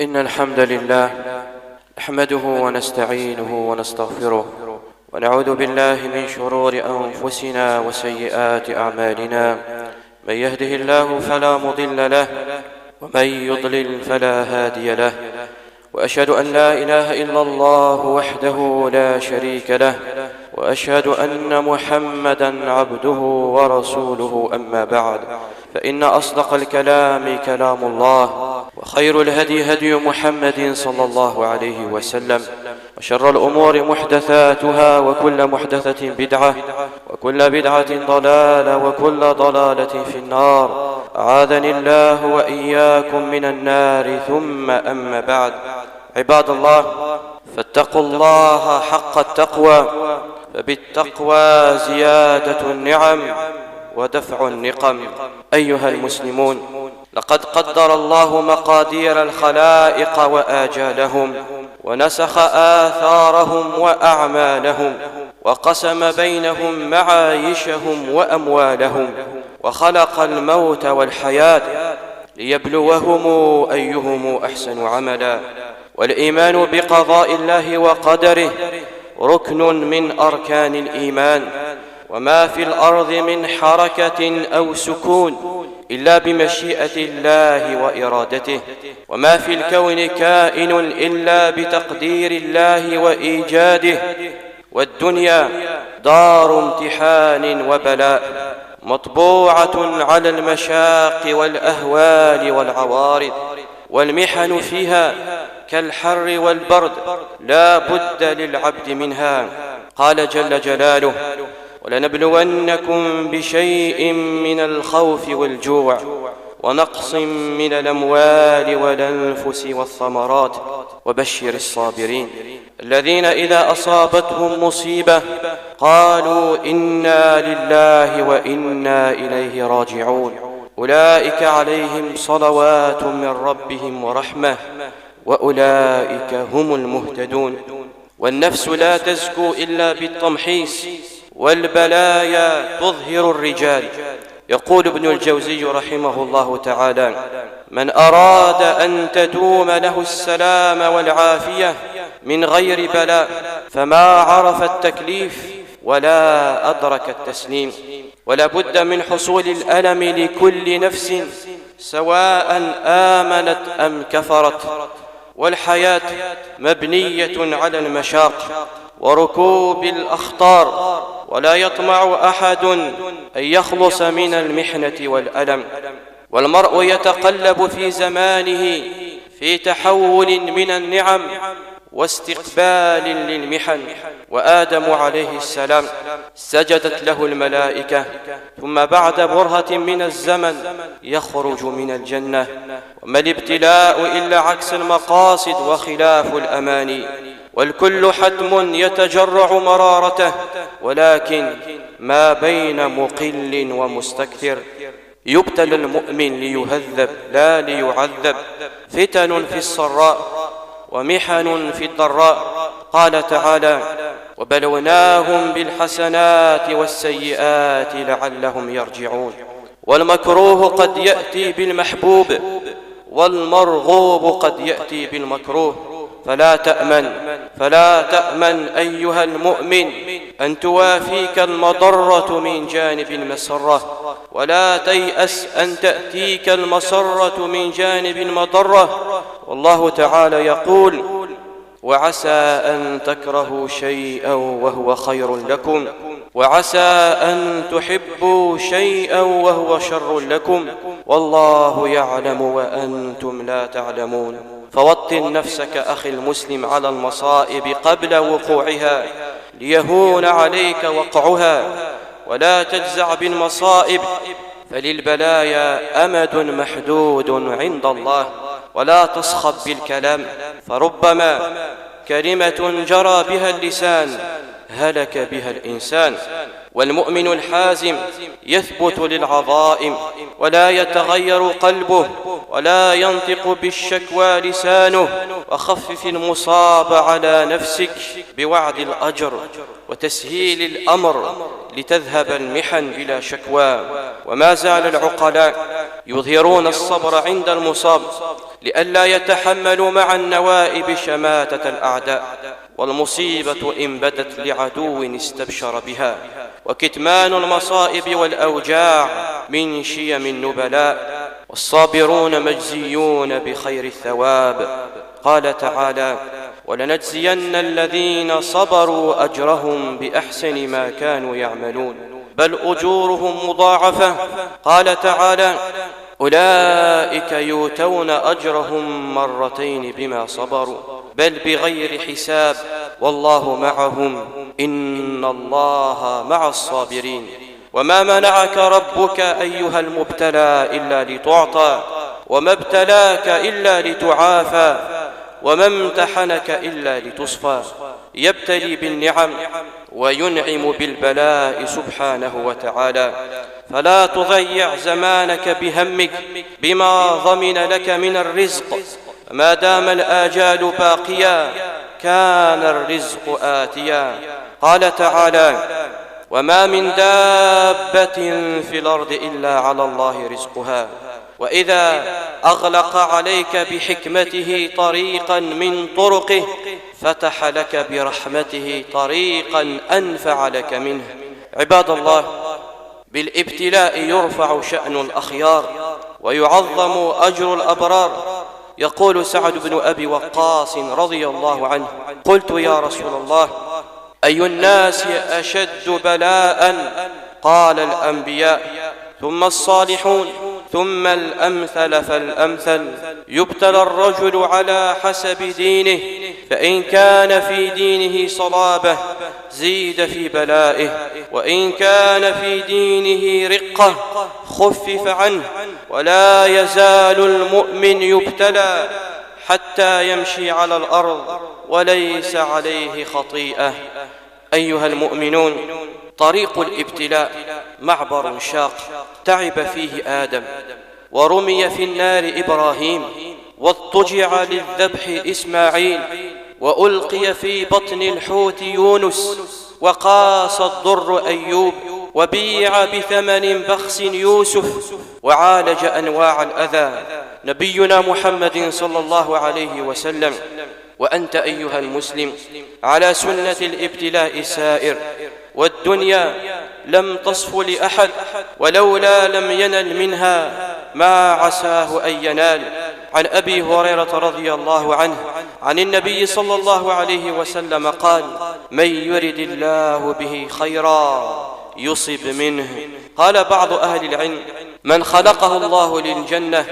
إن الحمد لله نحمده ونستعينه ونستغفره ونعوذ بالله من شرور أنفسنا وسيئات أعمالنا. من يهده الله فلا مضل له ومن يضلل فلا هادي له، وأشهد أن لا إله إلا الله وحده لا شريك له، وأشهد أن محمدًا عبده ورسوله. أما بعد، فإن أصدق الكلام كلام الله، وخير الهدي هدي محمد صلى الله عليه وسلم، وشر الأمور محدثاتها، وكل محدثة بدعة، وكل بدعة ضلالة، وكل ضلالة في النار. أعاذني الله وإياكم من النار. ثم أما بعد، عباد الله، فاتقوا الله حق التقوى، فبالتقوى زيادة النعم ودفع النقم. أيها المسلمون، لقد قدر الله مقادير الخلائق وآجالهم، ونسخ آثارهم وأعمالهم، وقسم بينهم معايشهم وأموالهم، وخلق الموت والحياة ليبلوهم أيهم أحسن عملا. والإيمان بقضاء الله وقدره ركن من أركان الإيمان، وما في الأرض من حركة أو سكون إلا بمشيئة الله وإرادته، وما في الكون كائن إلا بتقدير الله وإيجاده. والدنيا دار امتحان وبلاء، مطبوعة على المشاق والأهوال والعوارض، والمحن فيها كالحر والبرد لا بد للعبد منها. قال جل جلاله: ولنبلونكم بشيء من الخوف والجوع ونقص من الأموال والأنفس والثمرات وبشر الصابرين الذين إذا أصابتهم مصيبة قالوا إنا لله وإنا إليه راجعون. أولئك عليهم صلوات من ربهم ورحمة، وأولئك هم المهتدون. والنفس لا تزكو إلا بالتمحيص، والبلايا تظهر الرجال. يقول ابن الجوزي رحمه الله تعالى: من أراد أن تدوم له السلام والعافية من غير بلاء فما عرف التكليف ولا أدرك التسليم. ولا بد من حصول الألم لكل نفس سواء آمنت أم كفرت. والحياة مبنية على المشاق وركوب الأخطار، ولا يطمع أحد أن يخلص من المحنة والألم. والمرء يتقلب في زمانه في تحول من النعم واستقبال للمحن. وآدم عليه السلام سجدت له الملائكة، ثم بعد برهة من الزمن يخرج من الجنة. وما الابتلاء إلا عكس المقاصد وخلاف الأماني، والكل حتم يتجرع مرارته، ولكن ما بين مقل ومستكثر. يبتلى المؤمن ليهذب لا ليعذب، فتن في السراء ومحن في الضراء. قال تعالى: وبلوناهم بالحسنات والسيئات لعلهم يرجعون. والمكروه قد يأتي بالمحبوب، والمرغوب قد يأتي بالمكروه. فلا تأمن أيها المؤمن أن توافيك المضرة من جانب المسرة، ولا تيأس أن تأتيك المسرة من جانب المضرة. والله تعالى يقول: وعسى أن تكرهوا شيئا وهو خير لكم، وعسى أن تحبوا شيئا وهو شر لكم، والله يعلم وأنتم لا تعلمون. فوطن نفسك أخي المسلم على المصائب قبل وقوعها ليهون عليك وقعها، ولا تجزع بالمصائب، فللبلايا أمد محدود عند الله. ولا تصخب بالكلام، فربما كلمة جرى بها اللسان هلك بها الإنسان. والمؤمن الحازم يثبت للعظائم ولا يتغير قلبه، ولا ينطق بالشكوى لسانه. وخفف المصاب على نفسك بوعد الأجر وتسهيل الأمر لتذهب المحن بلا شكوى. وما زال العقلاء يظهرون الصبر عند المصاب لئلا يتحملوا مع النوائب شماتة الأعداء، والمصيبة إن بدت لعدو استبشر بها، وكتمان المصائب والأوجاع من شيم النبلاء، والصابرون مجزيون بخير الثواب. قال تعالى: ولنجزين الذين صبروا أجرهم بأحسن ما كانوا يعملون، بل أجورهم مضاعفة. قال تعالى: أولئك يؤتون أجرهم مرتين بما صبروا بل بغير حساب والله معهم إن الله مع الصابرين. وما منعك ربك أيها المبتلى إلا لتعطى، وما ابتلاك إلا لتعافى، وما امتحنك إلا لتصفى. يبتلي بالنعم وينعم بالبلاء سبحانه وتعالى، فلا تضيع زمانك بهمك بما ضمن لك من الرزق. ما دام الآجال باقيا كان الرزق آتيا. قال تعالى: وما من دابة في الأرض إلا على الله رزقها. وإذا أغلق عليك بحكمته طريقا من طرقه فتح لك برحمته طريقا أنفع لك منه. عباد الله، بالابتلاء يرفع شأن الأخيار ويعظم أجر الأبرار. يقول سعد بن أبي وقاص رضي الله عنه: قلت يا رسول الله، أي الناس أشد بلاء؟ قال: الأنبياء، ثم الصالحون، ثم الأمثل فالأمثل. يبتلى الرجل على حسب دينه، فإن كان في دينه صلابة زيد في بلائه، وإن كان في دينه رقة خفف عنه. ولا يزال المؤمن يبتلى حتى يمشي على الأرض وليس عليه خطيئة. أيها المؤمنون، طريق الابتلاء معبر شاق تعب فيه آدم، ورمي في النار إبراهيم، واضطجع للذبح إسماعيل، وألقي في بطن الحوت يونس، وقاس الضر أيوب، وبيع بثمن بخس يوسف، وعالج أنواع الأذى نبينا محمد صلى الله عليه وسلم. وأنت أيها المسلم على سنة الابتلاء سائر، والدنيا لم تصف لأحد، ولولا لم ينل منها ما عساه أن ينال. عن أبي هريرة رضي الله عنه عن النبي صلى الله عليه وسلم قال: من يرد الله به خيرا يصب منه. قال بعض أهل العلم: من خلقه الله للجنة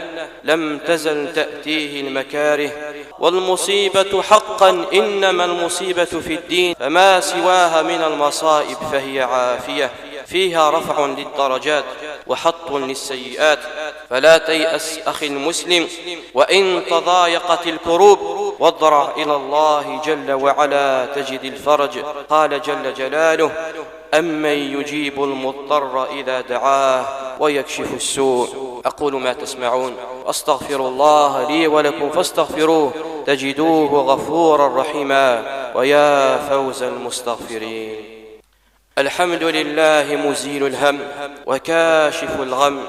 لم تزل تأتيه المكاره، والمصيبة حقا إنما المصيبة في الدين، فما سواها من المصائب فهي عافية، فيها رفع للدرجات وحط للسيئات. فلا تيأس أخي المسلم، وإن تضايقت الكروب واضرع إلى الله جل وعلا تجد الفرج. قال جل جلاله: أمن يجيب المضطر إذا دعاه ويكشف السوء. أقول ما تسمعون، أستغفر الله لي ولكم فاستغفروه تجدوه غفورا رحيما، ويا فوز المستغفرين. الحمد لله مزيل الهم وكاشف الغم،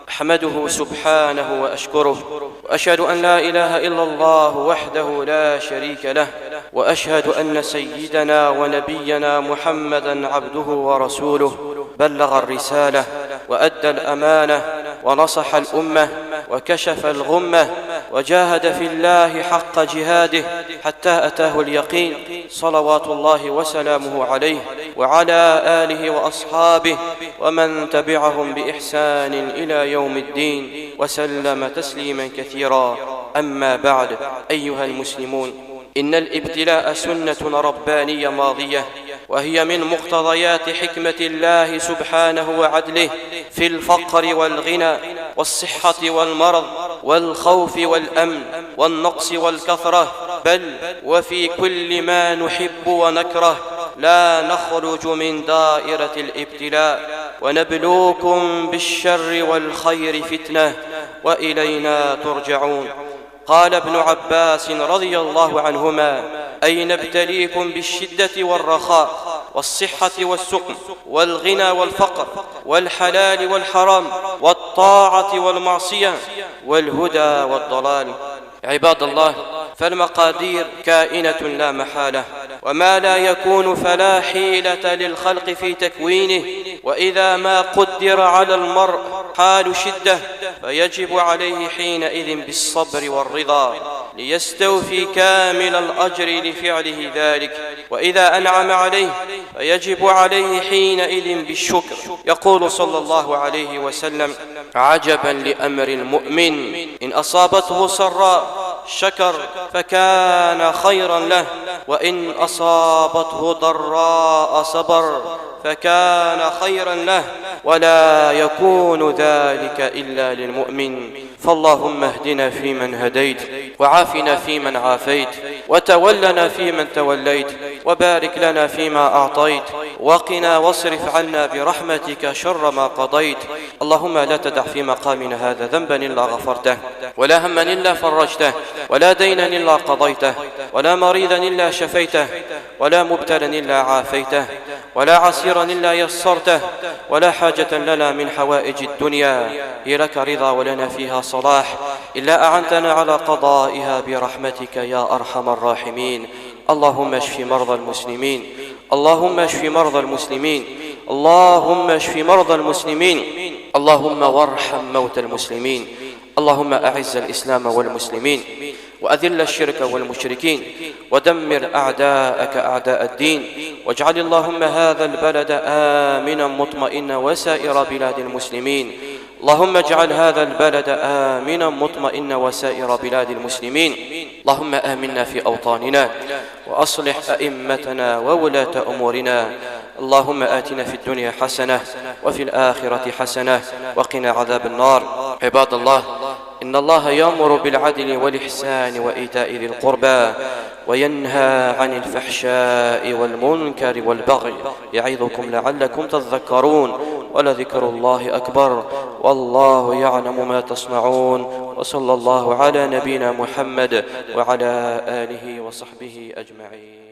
أحمده سبحانه وأشكره، وأشهد أن لا إله إلا الله وحده لا شريك له، وأشهد أن سيدنا ونبينا محمدا عبده ورسوله، بلغ الرسالة وأدى الأمانة ونصح الأمة وكشف الغمة، وجاهد في الله حق جهاده حتى أتاه اليقين، صلوات الله وسلامه عليه وعلى آله وأصحابه ومن تبعهم بإحسان إلى يوم الدين، وسلم تسليما كثيرا. أما بعد، أيها المسلمون، إن الابتلاء سنة ربانية ماضية، وهي من مقتضيات حكمة الله سبحانه وعدله في الفقر والغنى والصحة والمرض والخوف والأمن والنقص والكثرة، بل وفي كل ما نحب ونكره. لا نخرج من دائرة الابتلاء، ونبلوكم بالشر والخير فتنة وإلينا ترجعون. قال ابن عباس رضي الله عنهما: أي نبتليكم بالشدة والرخاء، والصحة والسقم والغنى والفقر والحلال والحرام والطاعة والمعصية والهدى والضلال. عباد الله، فالمقادير كائنة لا محالة، وما لا يكون فلا حيلة للخلق في تكوينه، وإذا ما قدر على المرء حال شدة فيجب عليه حينئذ بالصبر والرضا ليستوفي كامل الأجر لفعله ذلك، وإذا أنعم عليه فيجب عليه حينئذ بالشكر. يقول صلى الله عليه وسلم: عجبا لأمر المؤمن إن أصابته سراء شكر فكان خيرا له، وإن أصابته ضراء صبر فكان خيرا له، ولا يكون ذلك إلا للمؤمن. فاللهم اهدنا فيمن هديت، وعافنا فيمن عافيت، وتولنا فيمن توليت، وبارك لنا فيما أعطيت، وقنا واصرف عنا برحمتك شر ما قضيت. اللهم لا تدع في مقامنا هذا ذنبا إلا غفرته، ولا هما إلا فرجته، ولا دينا إلا قضيته، ولا مريضا إلا شفيته، ولا مبتلا إلا عافيته، ولا عسيرا إلا يسرته، ولا حاجة لنا من حوائج الدنيا هي لك رضا ولنا فيها صلاح إلا أعنتنا على قضائها برحمتك يا أرحم الراحمين. اللهم اشف مرضى المسلمين، اللهم اشف مرضى المسلمين، اللهم اشف مرضى المسلمين، اللهم وارحم موتى المسلمين. اللهم أعز الإسلام والمسلمين، وأذل الشرك والمشركين، ودمر أعداءك أعداء الدين، واجعل اللهم هذا البلد آمنا مطمئنا وسائر بلاد المسلمين. اللهم اجعل هذا البلد آمنا مطمئنا وسائر بلاد المسلمين. اللهم آمنا في أوطاننا، وأصلح أئمتنا وولاة أمورنا. اللهم آتنا في الدنيا حسنة وفي الآخرة حسنة وقنا عذاب النار. عباد الله، إن الله يأمر بالعدل والإحسان وإيتاء ذي القربى، وينهى عن الفحشاء والمنكر والبغي، يعظكم لعلكم تذكرون. ولذكر الله أكبر، والله يعلم ما تصنعون. وصلى الله على نبينا محمد وعلى آله وصحبه أجمعين.